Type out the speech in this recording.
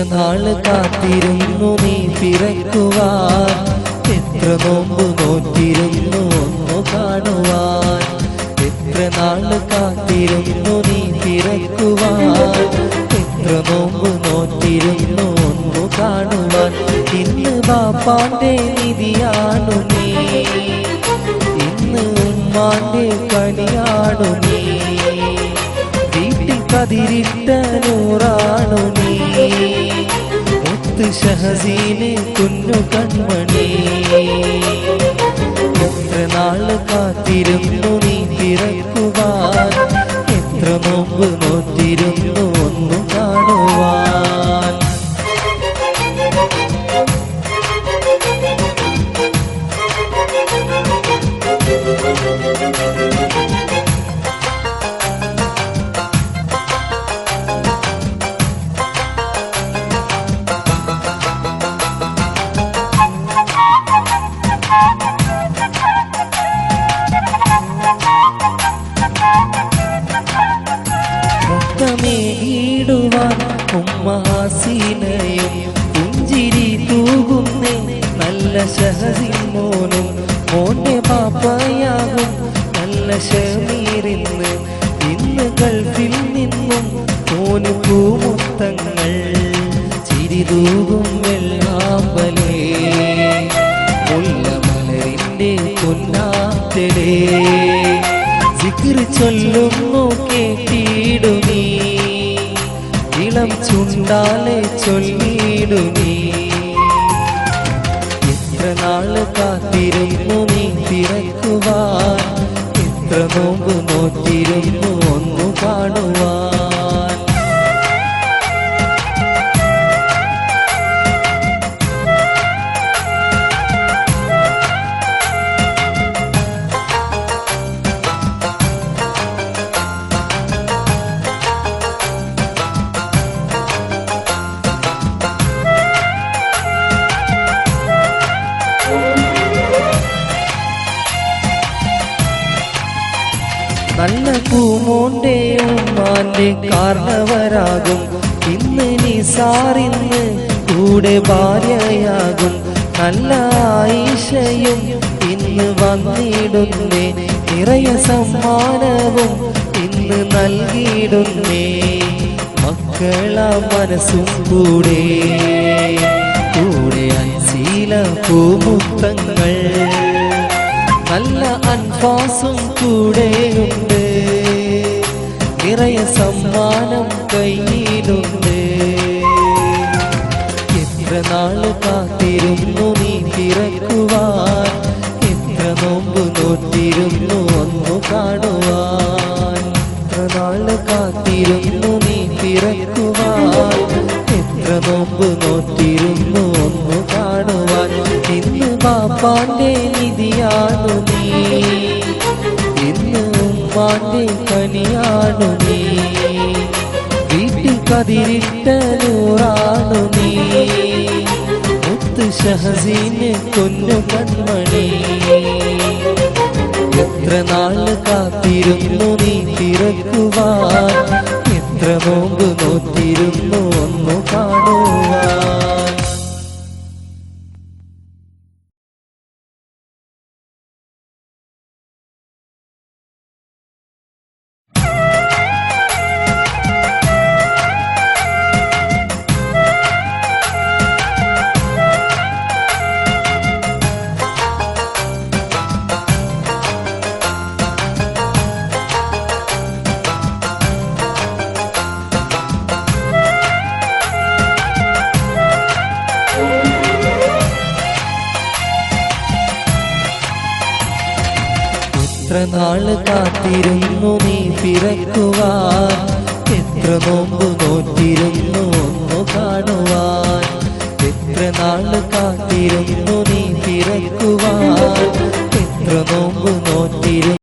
നാള് കാത്തിരുന്നു നീ പിറക്കുവാൻ, എത്ര നോമ്പ് നോറ്റിരുന്നു ഒന്നു കാണുവാൻ. എത്ര നാള് കാത്തിരുന്നു നീ പിറക്കുവാൻ, എത്ര നോമ്പ് നോറ്റിരുന്നു ഒന്നു കാണുവാൻ. ഇന്ന് ബാപ്പാന്റെ നിധിയാണു നീ, ഇന്ന് ഉമ്മാന്റെ കണിയാണു നീ, വീട്ടിൽ കതിരിട്ട നൂറാണു നീ, മുത്ത് ഷഹസീന് കുഞ്ഞു കൺമണി. എത്ര നാള് കാത്തിരുന്നു നീ പിറക്കുവാൻ, എത്ര നോമ്പ് നോറ്റിരുന്നു ഒന്നു കാണുവാൻ. ീടുവാൻ ഉമ്മാസീനയും പുഞ്ചിരി തൂകുന്നേ നല്ല ഷഹസീമോനും, മോന്റെ പാപ്പയാകും നല്ല ഷമീറിന്ന്. ഇന്ന് ഗൾഫിൽ നിന്നും മോന് പൂമുത്തങ്ങൾ, ചിരി തൂകും വെള്ളാമ്പലേ, മുല്ലമലരിന്റെ പൊന്നാറ്റലേ, സിക്റ് ചൊല്ലുന്നു കേട്ടിടു നീ, ഇളം ചുണ്ടാലെ ചൊല്ലിടു നീ. എത്ര നാള് കാത്തിരുന്നു നീ പിറക്കുവാൻ, എത്ര നോമ്പ് നോറ്റിരുന്നു ഒന്നു കാണുവാൻ. നല്ല പൂമോന്റെ ഉമ്മാന്റെ കാരണവരാകും, ഇന്ന് നിസാറിന്ന് കൂടെ ഭാര്യയാകും. നല്ല ആയിഷയും ഇന്ന് വന്നിടുന്നേ, നിറയെ സമ്മാനവും ഇന്ന് നൽകിയിടുന്നേ. മക്കള മനസ്സും കൂടെ കൂടെ അൻസീല പൂമുത്തങ്ങൾ, നല്ല അൻഫാസും കൂടെയുണ്ട്, നിറയെ സമ്മാനം കയ്യിലുണ്ട്. എത്ര നാള് കാത്തിരുന്നു നീ പിറക്കുവാൻ, എത്ര നോമ്പ് നോറ്റിരുന്നു ഒന്നു കാണുവാൻ. എത്ര നാള് കാത്തിരുന്നു നീ പിറക്കുവാൻ, എത്ര നോമ്പ് നോറ്റിരുന്നു ഒന്നു കാണുവാൻ. ഇന്ന് ബാപ്പാന്റെ നിധിയാണു നീ, ഇന്ന് ഉമ്മാന്റെ കനിയാണു നീ, വീട്ടിൽ കതിരിട്ട നൂറാണു നീ, മുത്ത് ഷഹസീന് കുഞ്ഞു കൺമണി. എത്ര നാള് കാത്തിരുന്നു നീ പിറക്കുവാൻ, എത്ര നോമ്പ് നോറ്റിരുന്നു ഒന്നു കാണുവാൻ. എത്ര നാള് കാത്തിരുന്നു നീ പിറക്കുവാൻ, എത്ര നോമ്പ് നോറ്റിരുന്നു ഒന്നു കാണുവാൻ. എത്ര നാള് കാത്തിരുന്നു നീ പിറക്കുവാൻ, എത്ര നോമ്പ്